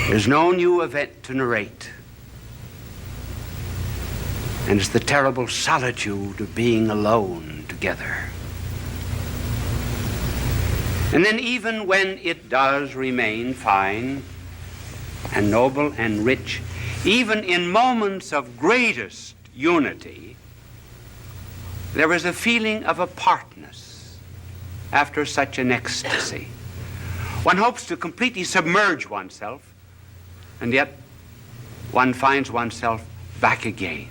There's no new event to narrate. And it's the terrible solitude of being alone together. And then even when it does remain fine and noble and rich, even in moments of greatest unity, there is a feeling of apartness after such an ecstasy. One hopes to completely submerge oneself, and yet one finds oneself back again.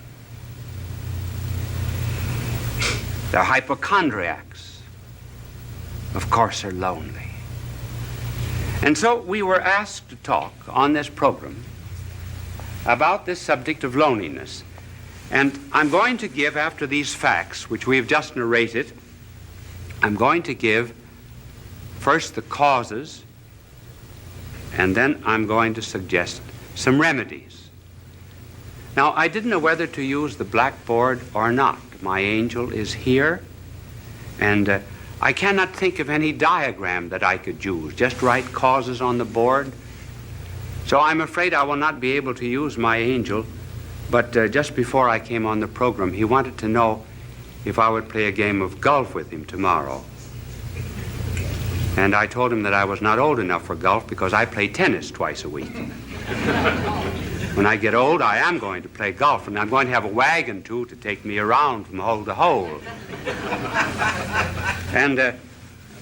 The hypochondriacs, of course, are lonely. And so we were asked to talk on this program about this subject of loneliness. And I'm going to give, after these facts, which we have just narrated, I'm going to give first the causes, and then I'm going to suggest some remedies. Now, I didn't know whether to use the blackboard or not. My angel is here, and I cannot think of any diagram that I could use. Just write causes on the board. So I'm afraid I will not be able to use my angel, but just before I came on the program, he wanted to know if I would play a game of golf with him tomorrow. And I told him that I was not old enough for golf because I play tennis twice a week. When I get old, I am going to play golf, and I'm going to have a wagon, too, to take me around from hole to hole.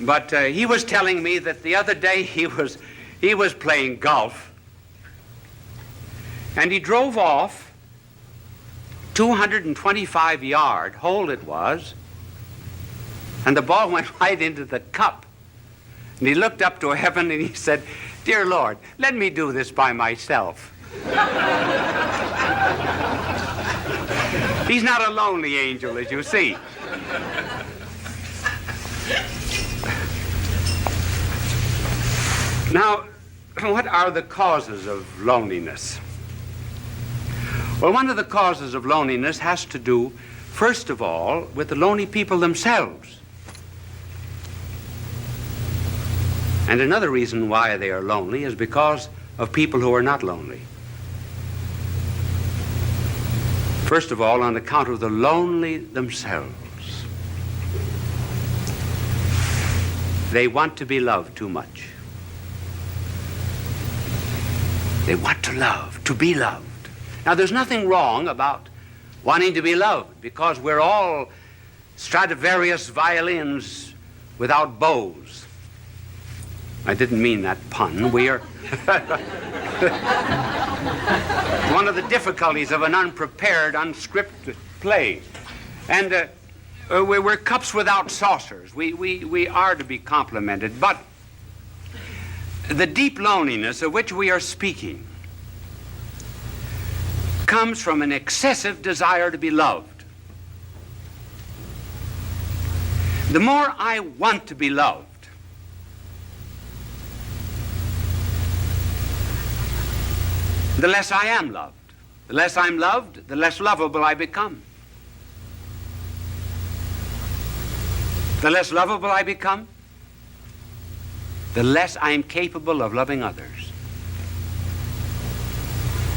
But he was telling me that the other day he was playing golf, and he drove off 225 yard hole it was, and the ball went right into the cup. And he looked up to heaven and he said, "Dear Lord, let me do this by myself." He's not a lonely angel, as you see. Now, what are the causes of loneliness? Well, one of the causes of loneliness has to do, first of all, with the lonely people themselves. And another reason why they are lonely is because of people who are not lonely. First of all, on account of the lonely themselves. They want to be loved too much. They want to love, to be loved. Now, there's nothing wrong about wanting to be loved, because we're all Stradivarius violins without bows. I didn't mean that pun. We are... one of the difficulties of an unprepared, unscripted play. And we're cups without saucers. We are to be complimented. But the deep loneliness of which we are speaking comes from an excessive desire to be loved. The more I want to be loved, the less I am loved. The less I'm loved, the less lovable I become. The less lovable I become, the less I am capable of loving others.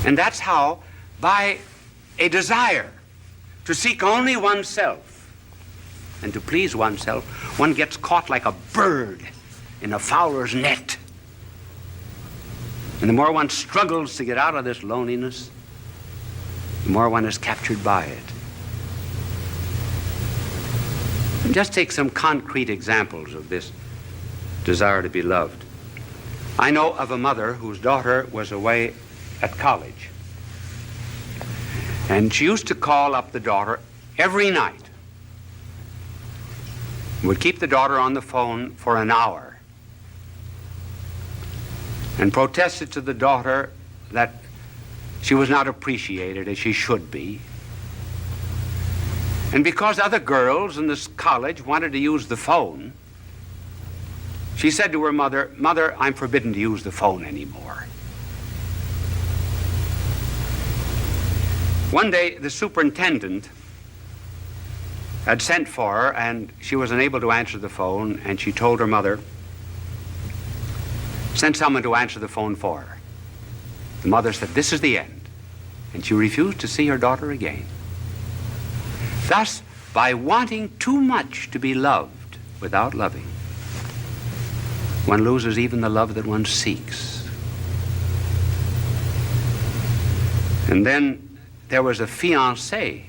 And that's how, by a desire to seek only oneself and to please oneself, one gets caught like a bird in a fowler's net. And the more one struggles to get out of this loneliness, the more one is captured by it. And just take some concrete examples of this desire to be loved. I know of a mother whose daughter was away at college. And she used to call up the daughter every night. Would keep the daughter on the phone for an hour. And protested to the daughter that she was not appreciated as she should be. And because other girls in this college wanted to use the phone, she said to her mother, "Mother, I'm forbidden to use the phone anymore." One day, the superintendent had sent for her, and she was unable to answer the phone, and she told her mother, "Send someone to answer the phone for her." The mother said, "This is the end." And she refused to see her daughter again. Thus, by wanting too much to be loved without loving, one loses even the love that one seeks. And then there was a fiancée.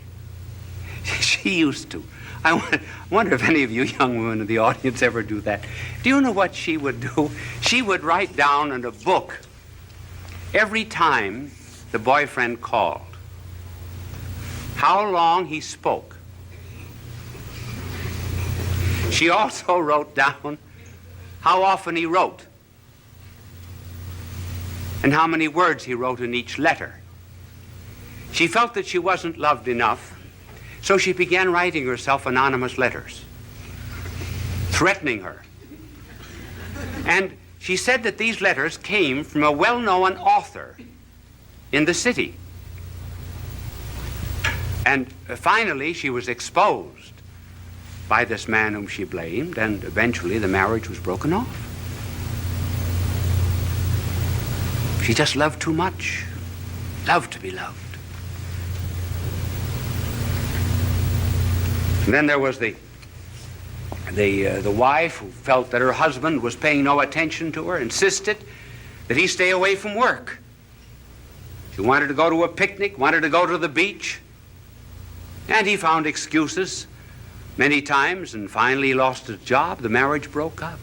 She used to. I wonder if any of you young women in the audience ever do that. Do you know what she would do? She would write down in a book every time the boyfriend called how long he spoke. She also wrote down how often he wrote and how many words he wrote in each letter. She felt that she wasn't loved enough, so she began writing herself anonymous letters, threatening her. And she said that these letters came from a well-known author in the city. And finally, she was exposed by this man whom she blamed, and eventually the marriage was broken off. She just loved too much, loved to be loved. And then there was the wife who felt that her husband was paying no attention to her, insisted that he stay away from work. She wanted to go to a picnic, wanted to go to the beach, and he found excuses many times, and finally he lost his job. The marriage broke up.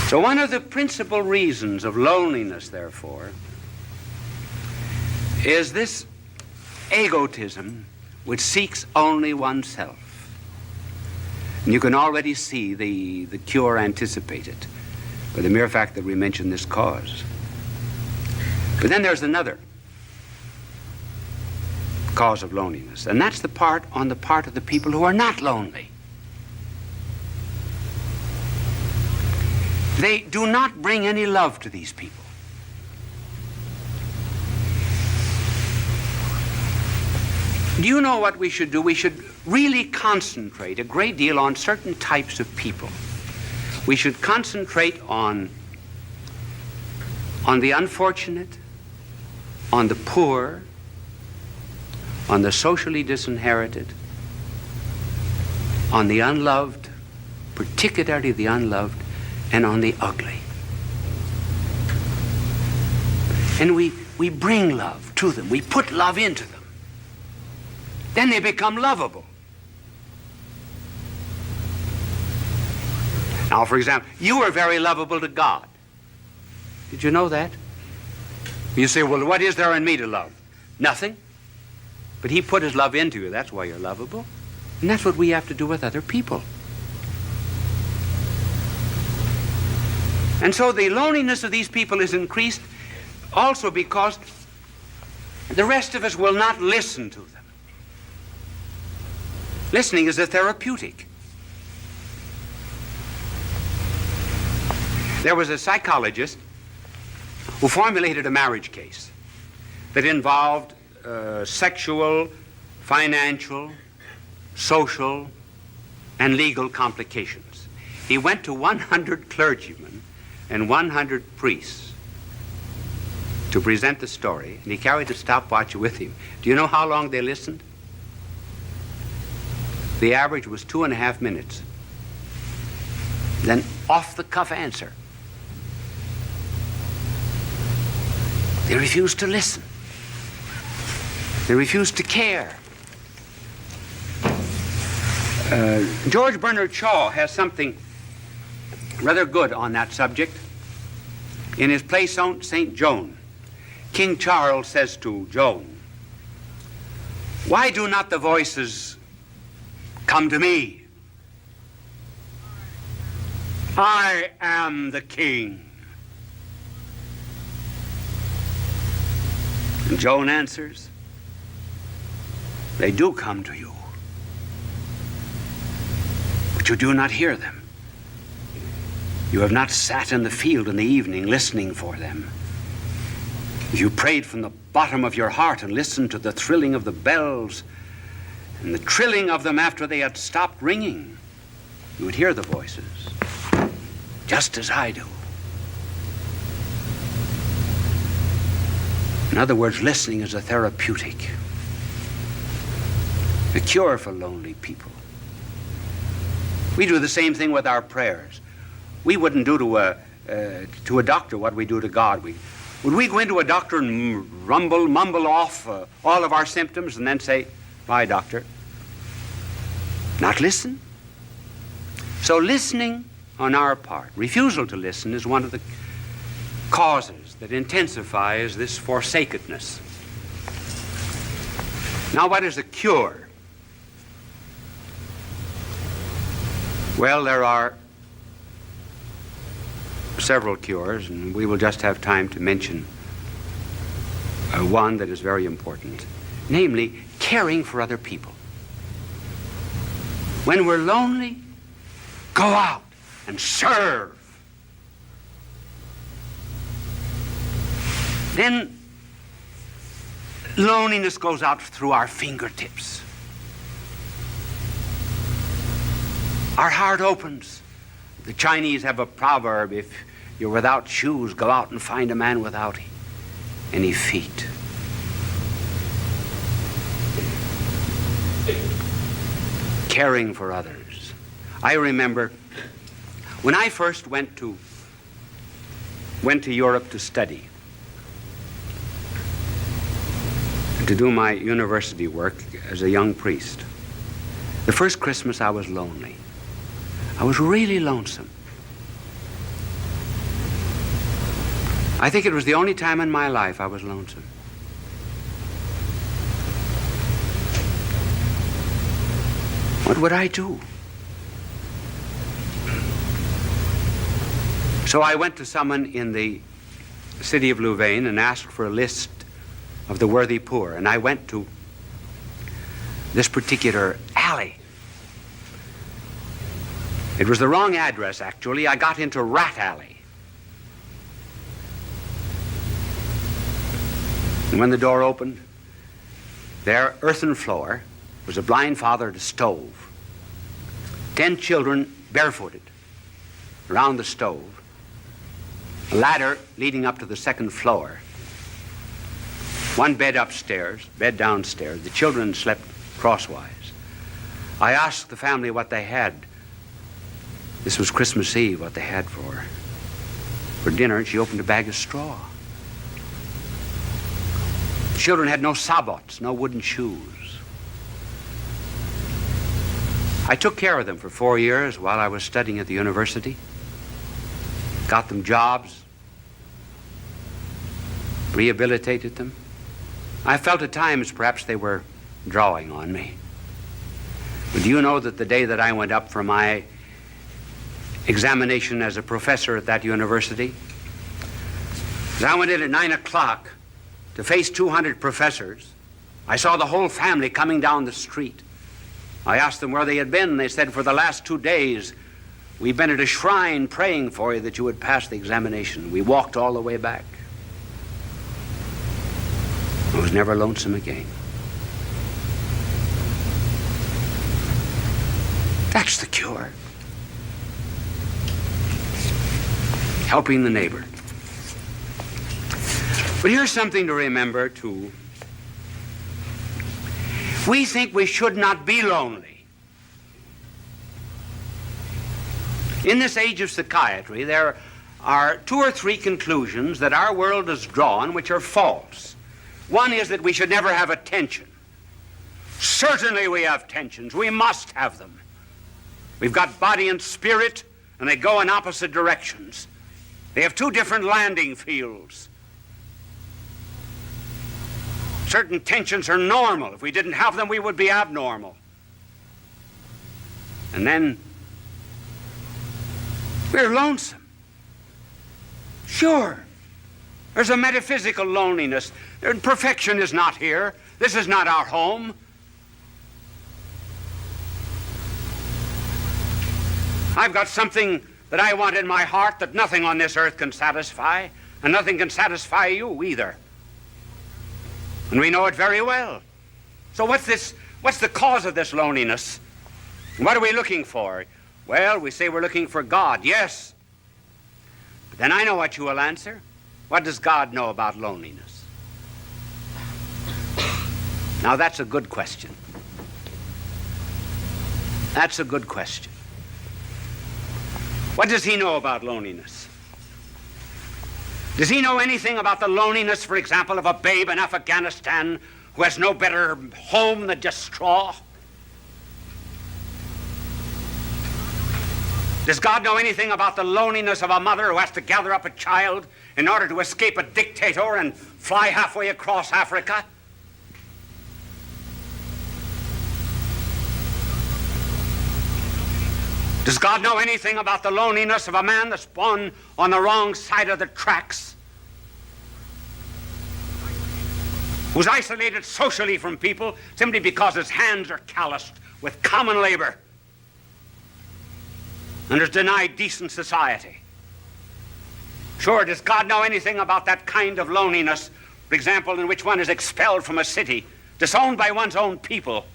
So one of the principal reasons of loneliness, therefore, is this egotism which seeks only oneself. And you can already see the cure anticipated by the mere fact that we mention this cause. But then there's another cause of loneliness, and that's on the part of the people who are not lonely. They do not bring any love to these people. Do you know what we should do? We should really concentrate a great deal on certain types of people. We should concentrate on the unfortunate, on the poor, on the socially disinherited, on the unloved, particularly the unloved, and on the ugly. And we bring love to them. We put love into them. Then they become lovable. Now, for example, you are very lovable to God. Did you know that? You say, well, what is there in me to love? Nothing. But he put his love into you. That's why you're lovable. And that's what we have to do with other people. And so the loneliness of these people is increased also because the rest of us will not listen to them. Listening is a therapeutic. There was a psychologist who formulated a marriage case that involved sexual, financial, social, and legal complications. He went to 100 clergymen and 100 priests to present the story, and he carried a stopwatch with him. Do you know how long they listened? The average was 2.5 minutes. Then off-the-cuff answer. They refused to listen. They refused to care. George Bernard Shaw has something rather good on that subject. In his play St. Joan, King Charles says to Joan, "Why do not the voices come to me? I am the king." And Joan answers, "They do come to you, but you do not hear them. You have not sat in the field in the evening listening for them. If you prayed from the bottom of your heart and listened to the thrilling of the bells and the trilling of them after they had stopped ringing, you would hear the voices, just as I do. In other words, listening is a therapeutic, a cure for lonely people. We do the same thing with our prayers. We wouldn't do to a doctor what we do to God. Would we go into a doctor and mumble off all of our symptoms and then say, "Bye, doctor"? Not listen. So listening on our part, refusal to listen, is one of the causes that intensifies this forsakenness. Now, what is a cure? Well, there are several cures, and we will just have time to mention one that is very important, namely caring for other people. When we're lonely, go out and serve. Then loneliness goes out through our fingertips. Our heart opens. The Chinese have a proverb: if you're without shoes, go out and find a man without any feet. Caring for others. I remember when I first went to Europe to study, to do my university work as a young priest. The first Christmas I was lonely. I was really lonesome. I think it was the only time in my life I was lonesome. What would I do? So I went to someone in the city of Louvain and asked for a list of the worthy poor. And I went to this particular alley. It was the wrong address, actually. I got into Rat Alley. And when the door opened, there, earthen floor, was a blind father at a stove. 10 children barefooted around the stove. A ladder leading up to the second floor. One bed upstairs, bed downstairs. The children slept crosswise. I asked the family what they had. This was Christmas Eve, what they had for dinner, and she opened a bag of straw. The children had no sabots, no wooden shoes. I took care of them for 4 years while I was studying at the university. Got them jobs, rehabilitated them. I felt at times perhaps they were drawing on me. But do you know that the day that I went up for my examination as a professor at that university, as I went in at 9 o'clock to face 200 professors, I saw the whole family coming down the street. I asked them where they had been. They said, for the last 2 days, we've been at a shrine praying for you that you would pass the examination. We walked all the way back. I was never lonesome again. That's the cure. Helping the neighbor. But here's something to remember, too. We think we should not be lonely. In this age of psychiatry, there are 2 or 3 conclusions that our world has drawn which are false. One is that we should never have a tension. Certainly we have tensions. We must have them. We've got body and spirit, and they go in opposite directions. They have 2 different landing fields. Certain tensions are normal. If we didn't have them, we would be abnormal. And then we're lonesome. Sure. There's a metaphysical loneliness. Perfection is not here. This is not our home. I've got something that I want in my heart that nothing on this earth can satisfy, and nothing can satisfy you either. And we know it very well. So what's the cause of this loneliness? What are we looking for? Well, we say we're looking for God, yes. But then I know what you will answer. What does God know about loneliness? Now, that's a good question. That's a good question. What does he know about loneliness? Does he know anything about the loneliness, for example, of a babe in Afghanistan who has no better home than just straw? Does God know anything about the loneliness of a mother who has to gather up a child in order to escape a dictator and fly halfway across Africa? Does God know anything about the loneliness of a man that's born on the wrong side of the tracks? Who's isolated socially from people simply because his hands are calloused with common labor and is denied decent society? Sure, does God know anything about that kind of loneliness, for example, in which one is expelled from a city, disowned by one's own people?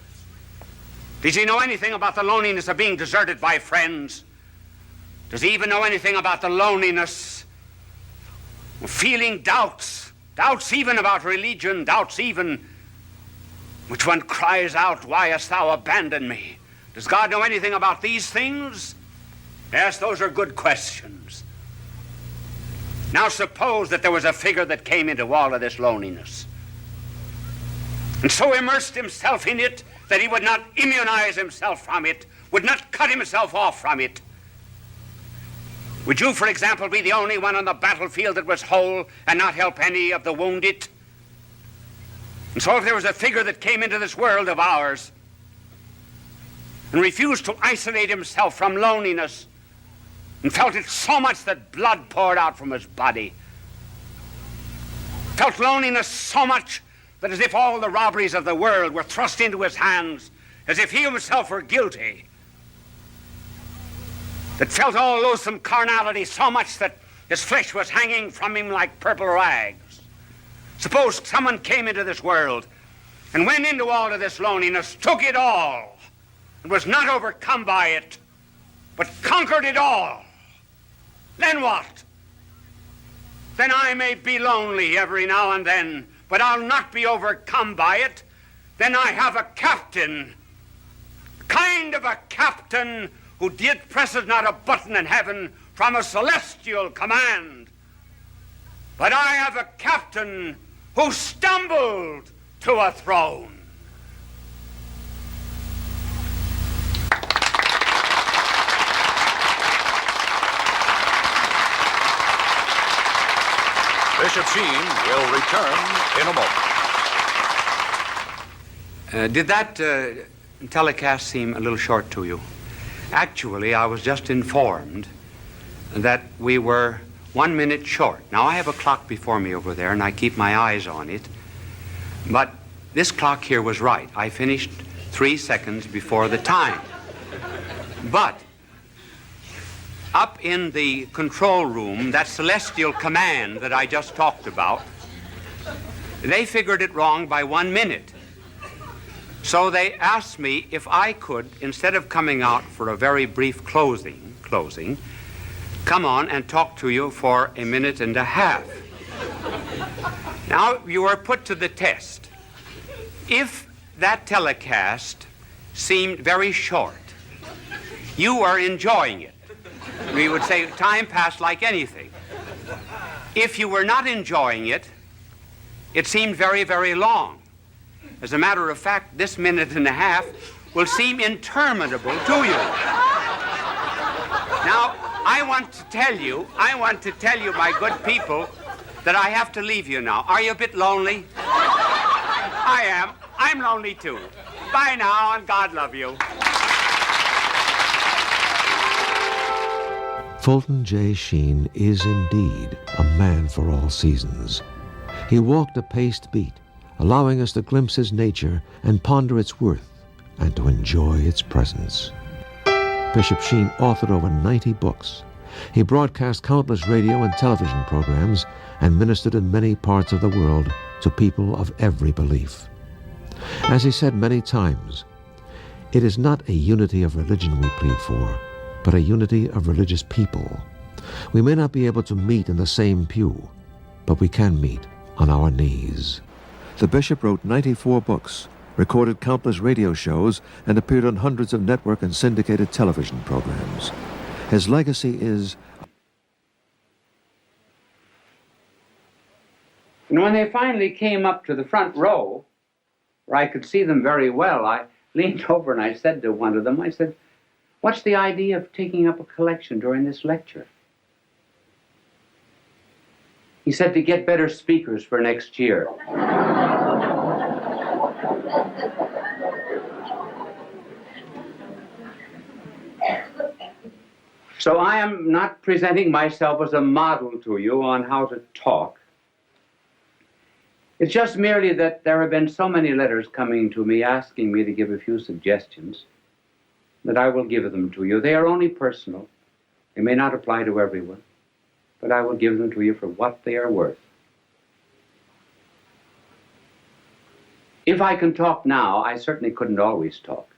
Does he know anything about the loneliness of being deserted by friends? Does he even know anything about the loneliness of feeling doubts, doubts even about religion, doubts even which one cries out, "Why hast thou abandoned me?" Does God know anything about these things? Yes, those are good questions. Now suppose that there was a figure that came into all of this loneliness and so immersed himself in it that he would not immunize himself from it, would not cut himself off from it. Would you, for example, be the only one on the battlefield that was whole and not help any of the wounded? And so if there was a figure that came into this world of ours and refused to isolate himself from loneliness and felt it so much that blood poured out from his body, felt loneliness so much that as if all the robberies of the world were thrust into his hands, as if he himself were guilty, that felt all loathsome carnality so much that his flesh was hanging from him like purple rags. Suppose someone came into this world and went into all of this loneliness, took it all, and was not overcome by it, but conquered it all. Then what? Then I may be lonely every now and then, but I'll not be overcome by it. Then I have a captain, kind of a captain who did presses not a button in heaven from a celestial command. But I have a captain who stumbled to a throne. Bishop Sheen will return in a moment. Did that telecast seem a little short to you? Actually, I was just informed that we were 1 minute short. Now, I have a clock before me over there, and I keep my eyes on it. But this clock here was right. I finished 3 seconds before the time. But up in the control room, that celestial command that I just talked about, they figured it wrong by 1 minute. So they asked me if I could, instead of coming out for a very brief closing, come on and talk to you for 1.5 minutes. Now, you are put to the test. If that telecast seemed very short, you are enjoying it. We would say time passed like anything. If you were not enjoying it, it seemed very, very long. As a matter of fact, this 1.5 minutes will seem interminable to you. Now, I want to tell you, my good people, that I have to leave you now. Are you a bit lonely? I am. I'm lonely too. Bye now, and God love you. Fulton J.Sheen is indeed a man for all seasons. He walked a paced beat, allowing us to glimpse his nature and ponder its worth and to enjoy its presence. Bishop Sheen authored over 90 books. He broadcast countless radio and television programs and ministered in many parts of the world to people of every belief. As he said many times, it is not a unity of religion we plead for, but a unity of religious people. We may not be able to meet in the same pew, but we can meet on our knees. The bishop wrote 94 books, recorded countless radio shows, and appeared on hundreds of network and syndicated television programs. His legacy is... And when they finally came up to the front row, where I could see them very well, I leaned over and I said to one of them, I said, "What's the idea of taking up a collection during this lecture?" He said, "To get better speakers for next year." So I am not presenting myself as a model to you on how to talk. It's just merely that there have been so many letters coming to me asking me to give a few suggestions that I will give them to you. They are only personal. They may not apply to everyone, but I will give them to you for what they are worth. If I can talk now, I certainly couldn't always talk.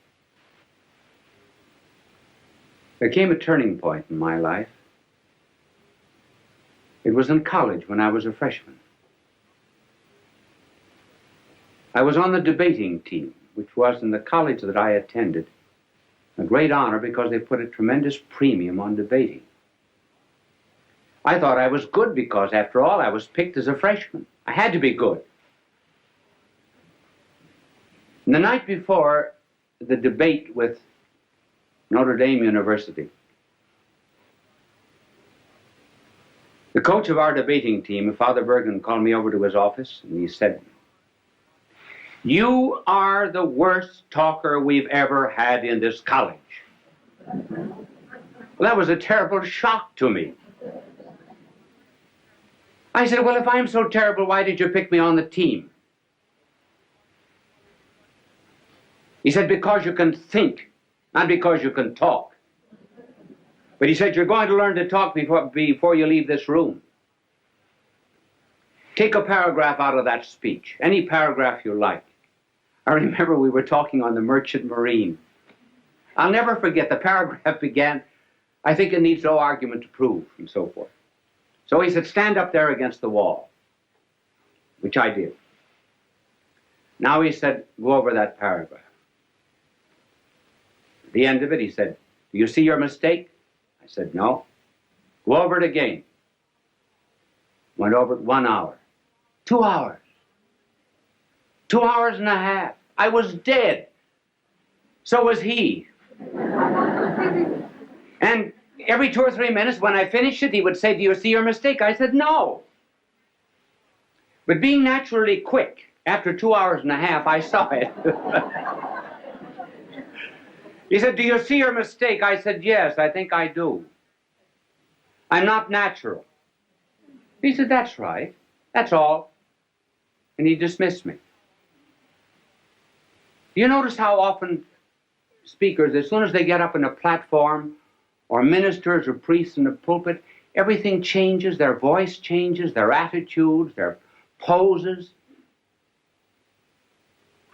There came a turning point in my life. It was in college when I was a freshman. I was on the debating team, which was in the college that I attended a great honor because they put a tremendous premium on debating. I thought I was good because, after all, I was picked as a freshman. I had to be good. And the night before the debate with Notre Dame University, the coach of our debating team, Father Bergen, called me over to his office and he said, "You are the worst talker we've ever had in this college." Well, that was a terrible shock to me. I said, "Well, if I'm so terrible, why did you pick me on the team?" He said, "Because you can think, not because you can talk." But he said, "You're going to learn to talk before you leave this room. Take a paragraph out of that speech, any paragraph you like." I remember we were talking on the Merchant Marine. I'll never forget, the paragraph began, "I think it needs no argument to prove," and so forth. So he said, "Stand up there against the wall," which I did. Now he said, "Go over that paragraph." At the end of it, he said, "Do you see your mistake?" I said, "No." "Go over it again." Went over it 1 hour, 2 hours, 2 hours and a half. I was dead. So was he. And every 2 or 3 minutes, when I finished it, he would say, "Do you see your mistake?" I said, "No." But being naturally quick, after 2 hours and a half, I saw it. He said, "Do you see your mistake?" I said, "Yes, I think I do. I'm not natural." He said, "That's right. That's all." And he dismissed me. Do you notice how often speakers, as soon as they get up on a platform, or ministers or priests in the pulpit, everything changes, their voice changes, their attitudes, their poses?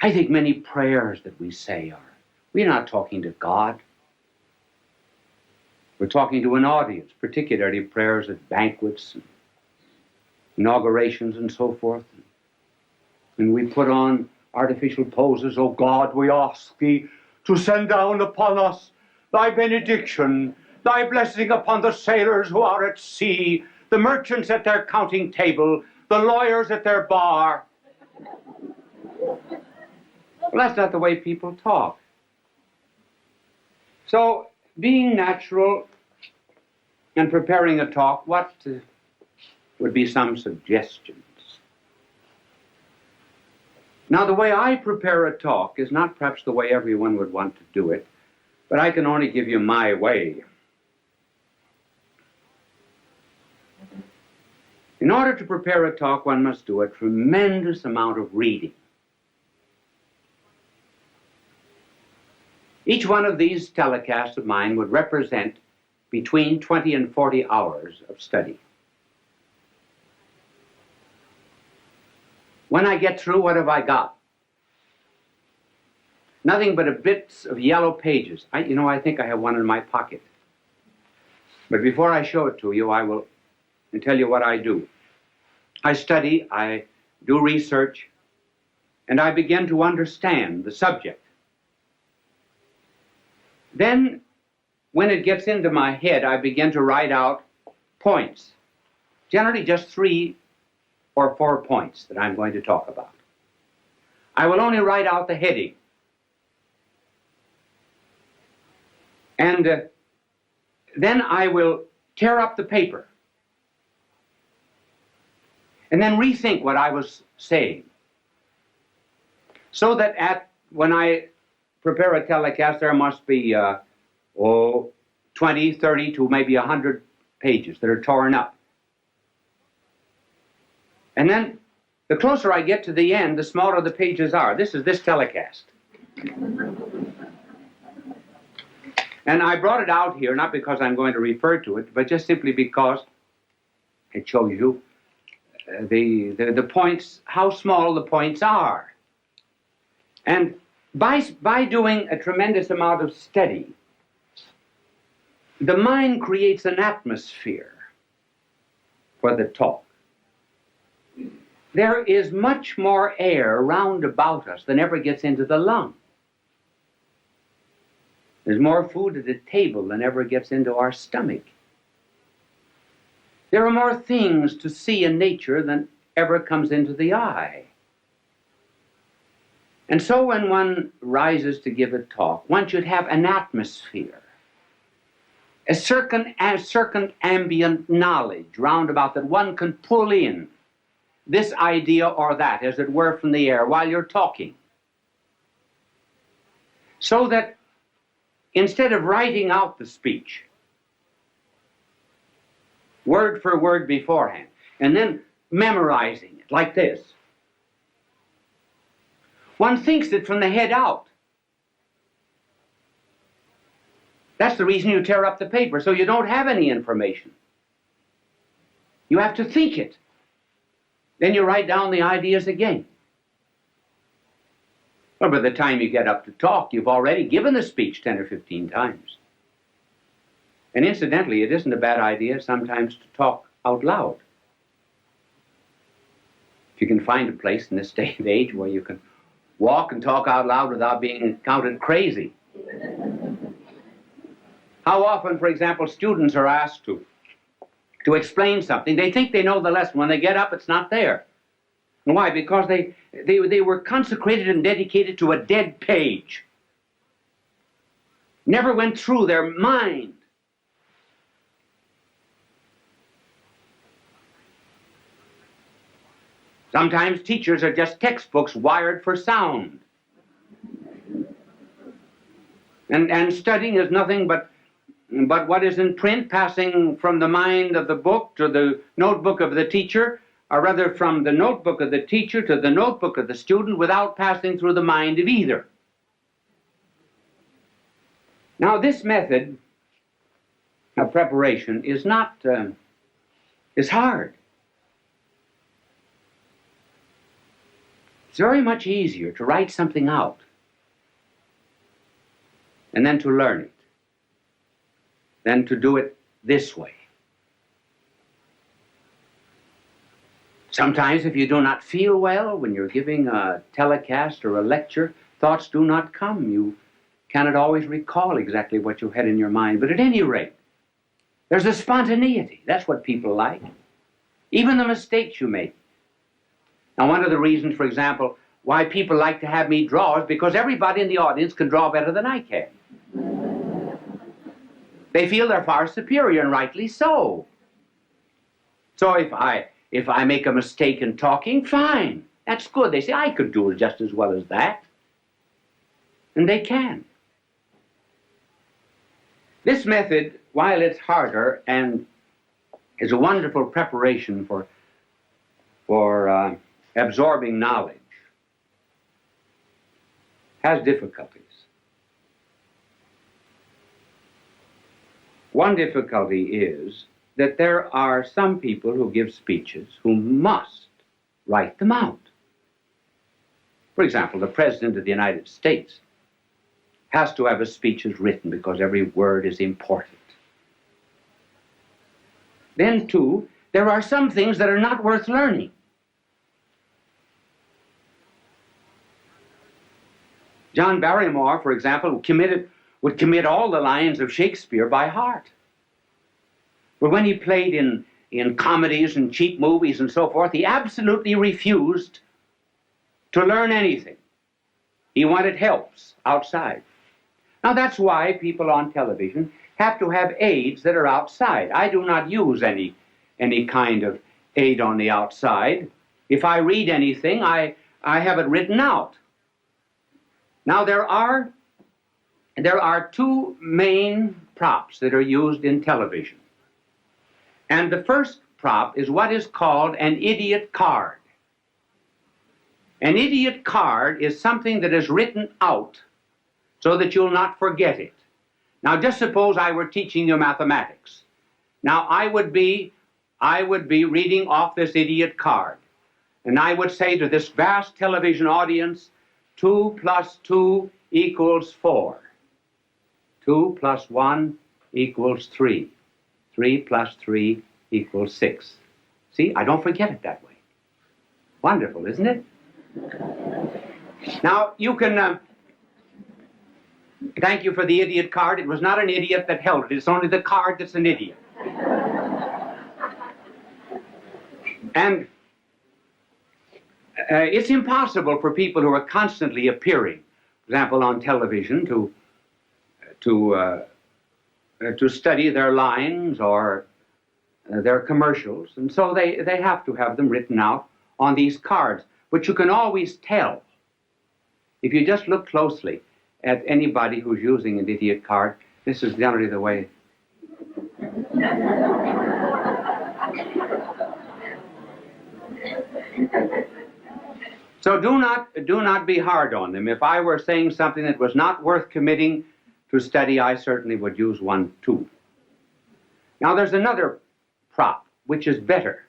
I think many prayers that we say are, we're not talking to God. We're talking to an audience, particularly prayers at banquets, and inaugurations, and so forth. And we put on artificial poses. "Oh God, we ask thee to send down upon us thy benediction, thy blessing upon the sailors who are at sea, the merchants at their counting table, the lawyers at their bar." Well, that's not the way people talk. So, being natural and preparing a talk, what would be some suggestions? Now, the way I prepare a talk is not perhaps the way everyone would want to do it, but I can only give you my way. In order to prepare a talk, one must do a tremendous amount of reading. Each one of these telecasts of mine would represent between 20 and 40 hours of study. When I get through, what have I got? Nothing but a bits of yellow pages. I think I have one in my pocket. But before I show it to you, I will tell you what I do. I study, I do research, and I begin to understand the subject. Then, when it gets into my head, I begin to write out points, generally just 3 or 4 points that I'm going to talk about. I will only write out the heading. And then I will tear up the paper and then rethink what I was saying, so that when I prepare a telecast, there must be 20, 30 to maybe 100 pages that are torn up. And then the closer I get to the end, the smaller the pages are. This is this telecast. And I brought it out here, not because I'm going to refer to it, but just simply because it shows you the points, how small the points are. And by doing a tremendous amount of study, the mind creates an atmosphere for the talk. There is much more air round about us than ever gets into the lung. There's more food at the table than ever gets into our stomach. There are more things to see in nature than ever comes into the eye. And so when one rises to give a talk, one should have an atmosphere, a certain ambient knowledge round about that one can pull in this idea or that, as it were, from the air while you're talking. So that instead of writing out the speech, word for word beforehand, and then memorizing it like this, one thinks it from the head out. That's the reason you tear up the paper, so you don't have any information. You have to think it. Then you write down the ideas again. Well, by the time you get up to talk, you've already given the speech 10 or 15 times. And incidentally, it isn't a bad idea sometimes to talk out loud. If you can find a place in this day and age where you can walk and talk out loud without being counted crazy. How often, for example, students are asked to explain something. They think they know the lesson. When they get up, it's not there. And why? Because they were consecrated and dedicated to a dead page. Never went through their mind. Sometimes teachers are just textbooks wired for sound. And studying is nothing but what is in print, passing from the mind of the book to the notebook of the teacher, or rather from the notebook of the teacher to the notebook of the student without passing through the mind of either. Now, this method of preparation is is hard. It's very much easier to write something out and then to learn it than to do it this way. Sometimes if you do not feel well when you're giving a telecast or a lecture, thoughts do not come. You cannot always recall exactly what you had in your mind. But at any rate, there's a spontaneity. That's what people like. Even the mistakes you make. Now, one of the reasons, for example, why people like to have me draw is because everybody in the audience can draw better than I can. They feel they're far superior, and rightly so. So if I make a mistake in talking, fine. That's good. They say, I could do it just as well as that. And they can. This method, while it's harder and is a wonderful preparation for absorbing knowledge, has difficulties. One difficulty is that there are some people who give speeches who must write them out. For example, the President of the United States has to have his speeches written because every word is important. Then, too, there are some things that are not worth learning. John Barrymore, for example, would commit all the lines of Shakespeare by heart. But when he played in comedies and cheap movies and so forth, he absolutely refused to learn anything. He wanted helps outside. Now that's why people on television have to have aids that are outside. I do not use any kind of aid on the outside. If I read anything, I have it written out. Now there are two main props that are used in television. And the first prop is what is called an idiot card. An idiot card is something that is written out so that you'll not forget it. Now just suppose I were teaching you mathematics. Now I would be reading off this idiot card. And I would say to this vast television audience, 2 plus 2 equals 4. 2 plus 1 equals 3. 3 plus 3 equals 6. See, I don't forget it that way. Wonderful, isn't it? Now, you can... thank you for the idiot card. It was not an idiot that held it. It's only the card that's an idiot. And it's impossible for people who are constantly appearing, for example, on television, to study their lines or their commercials. And so they have to have them written out on these cards. But you can always tell, if you just look closely at anybody who's using an idiot card. This is generally the way. So do not be hard on them. If I were saying something that was not worth committing to study, I certainly would use one too. Now there's another prop which is better.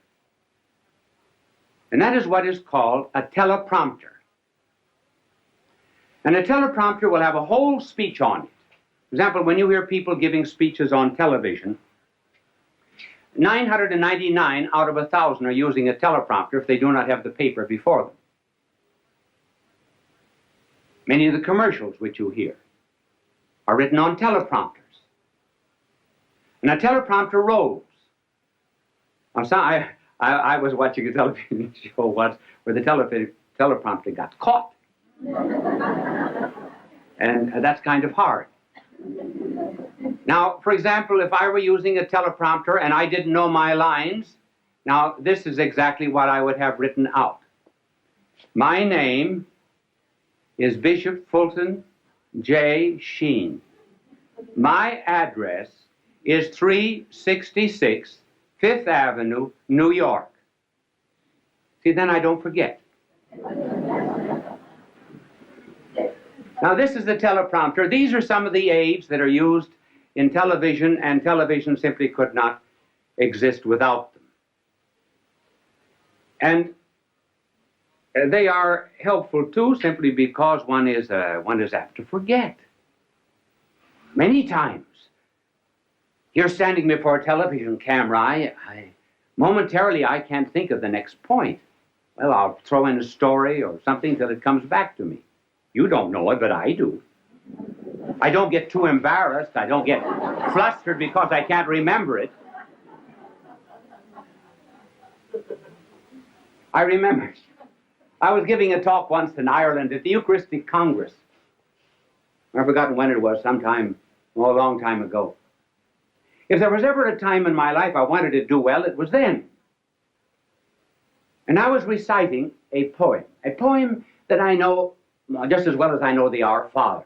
And that is what is called a teleprompter. And a teleprompter will have a whole speech on it. For example, when you hear people giving speeches on television, 999 out of 1,000 are using a teleprompter if they do not have the paper before them. Many of the commercials which you hear are written on teleprompters. And a teleprompter rolls. I was watching a television show once where the teleprompter got caught. And that's kind of hard. Now, for example, if I were using a teleprompter and I didn't know my lines, now this is exactly what I would have written out. My name is Bishop Fulton J.Sheen. My address is 366 Fifth Avenue, New York. See, then I don't forget. Now, this is the teleprompter. These are some of the aids that are used in television, and television simply could not exist without them. And they are helpful, too, simply because one is apt to forget. Many times, you're standing before a television camera. Momentarily, I can't think of the next point. Well, I'll throw in a story or something till it comes back to me. You don't know it, but I do. I don't get too embarrassed. I don't get flustered because I can't remember it. I remember, I was giving a talk once in Ireland at the Eucharistic Congress. I've forgotten when it was, a long time ago. If there was ever a time in my life I wanted to do well, it was then. And I was reciting a poem that I know just as well as I know the Our Father.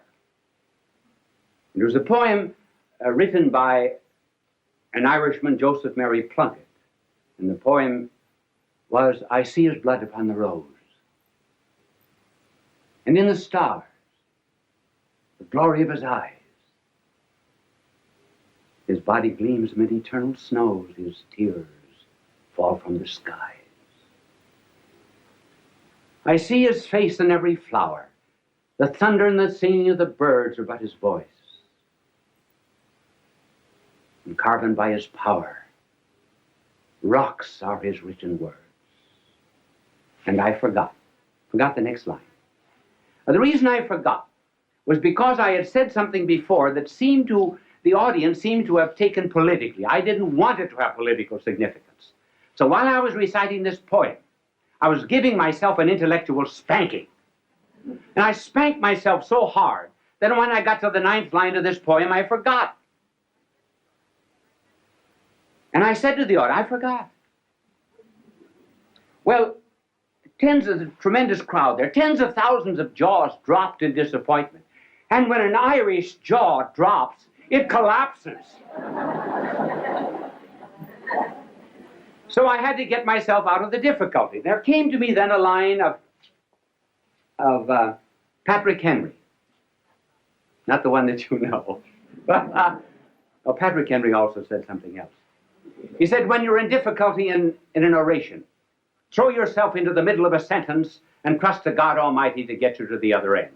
It was a poem written by an Irishman, Joseph Mary Plunkett. And the poem was, I see his blood upon the rose, and in the stars, the glory of his eyes. His body gleams amid eternal snows, his tears fall from the skies. I see his face in every flower. The thunder and the singing of the birds are but his voice. And carven by his power, rocks are his written words. And I forgot the next line. The reason I forgot was because I had said something before that the audience seemed to have taken politically. I didn't want it to have political significance. So while I was reciting this poem, I was giving myself an intellectual spanking. And I spanked myself so hard that when I got to the 9th line of this poem, I forgot. And I said to the audience, I forgot. Well, tremendous crowd there, tens of thousands of jaws dropped in disappointment. And when an Irish jaw drops, it collapses. So I had to get myself out of the difficulty. There came to me then a line of Patrick Henry. Not the one that you know. Oh, Patrick Henry also said something else. He said, when you're in difficulty in an oration, throw yourself into the middle of a sentence and trust to God Almighty to get you to the other end.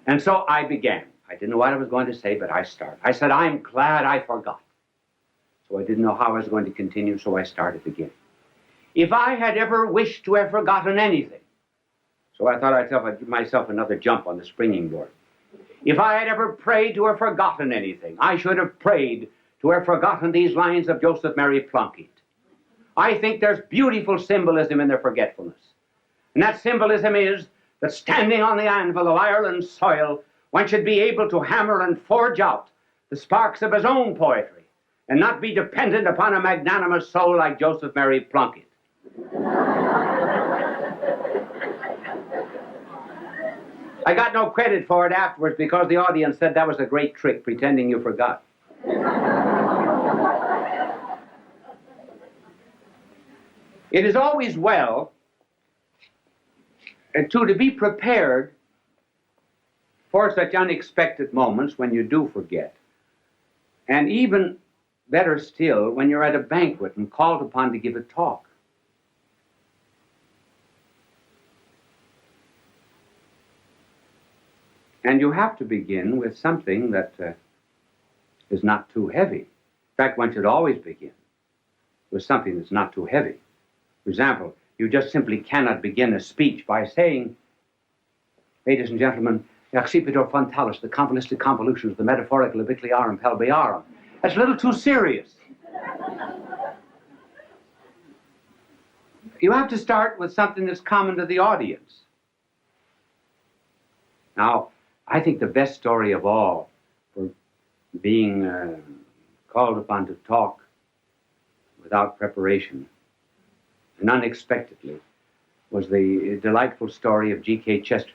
And so I began. I didn't know what I was going to say, but I started. I said, I'm glad I forgot. So I didn't know how I was going to continue, so I started again. If I had ever wished to have forgotten anything, so I thought I'd give myself another jump on the springing board. If I had ever prayed to have forgotten anything, I should have prayed to have forgotten these lines of Joseph Mary Plunkett. I think there's beautiful symbolism in their forgetfulness. And that symbolism is that standing on the anvil of Ireland's soil, one should be able to hammer and forge out the sparks of his own poetry and not be dependent upon a magnanimous soul like Joseph Mary Plunkett. I got no credit for it afterwards because the audience said that was a great trick, pretending you forgot. It is always well to be prepared for such unexpected moments when you do forget. And even better still, when you're at a banquet and called upon to give a talk. And you have to begin with something that is not too heavy. In fact, one should always begin with something that's not too heavy. For example, you just simply cannot begin a speech by saying, ladies and gentlemen, Accipitor frontalis, the convoluted convolutions, the metaphorical abicliarum pelviarum. That's a little too serious. You have to start with something that's common to the audience. Now, I think the best story of all for being called upon to talk without preparation and unexpectedly was the delightful story of G.K. Chesterton.